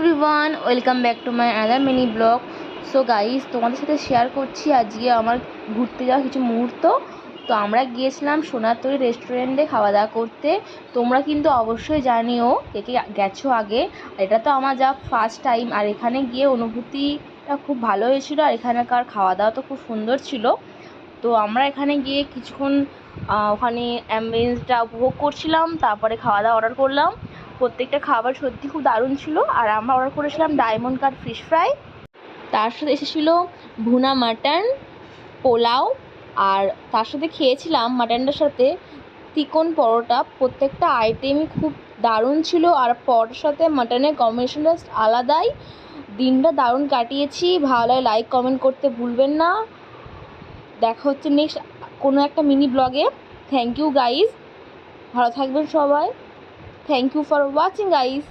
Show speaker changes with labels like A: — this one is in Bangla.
A: Everyone, welcome back to my another mini blog. So guys, তোমাদের সাথে শেয়ার করছি আজকে আমার ঘুরতে যাওয়া কিছু মুহূর্ত। তো আমরা গিয়েছিলাম সোনারতরী রেস্টুরেন্টে খাওয়া দাওয়া করতে। তোমরা কিন্তু অবশ্যই জানিও কে কে গেছো আগে। এটা তো আমার যা ফার্স্ট টাইম, আর এখানে গিয়ে অনুভূতিটা খুব ভালো হয়েছিল। আর এখানকার খাওয়া দাওয়া তো খুব সুন্দর ছিল। তো আমরা এখানে গিয়ে কিছুক্ষণ ওখানে অ্যাম্বিয়েন্সটা উপভোগ করছিলাম, তারপরে খাওয়া দাওয়া অর্ডার করলাম। প্রত্যেকটা খাবার সত্যি খুব দারুণ ছিল। আর আমরা অর্ডার করেছিলাম ডায়মন্ড কাট ফিশ ফ্রাই, তার সাথে এসেছিলো ভুনা মাটন, পোলাও, আর তার সাথে খেয়েছিলাম মাটনটার সাথে চিকেন পরোটা। প্রত্যেকটা আইটেমই খুব দারুণ ছিল, আর পরোটার সাথে মাটনের কম্বিনেশনটা আলাদাই। দিনটা দারুণ কাটিয়েছি। ভালো লাগে লাইক কমেন্ট করতে ভুলবেন না। দেখা হচ্ছে নেক্সট কোনো একটা মিনি ব্লগে। থ্যাংক ইউ গাইজ, ভালো থাকবেন সবাই। Thank you for watching guys.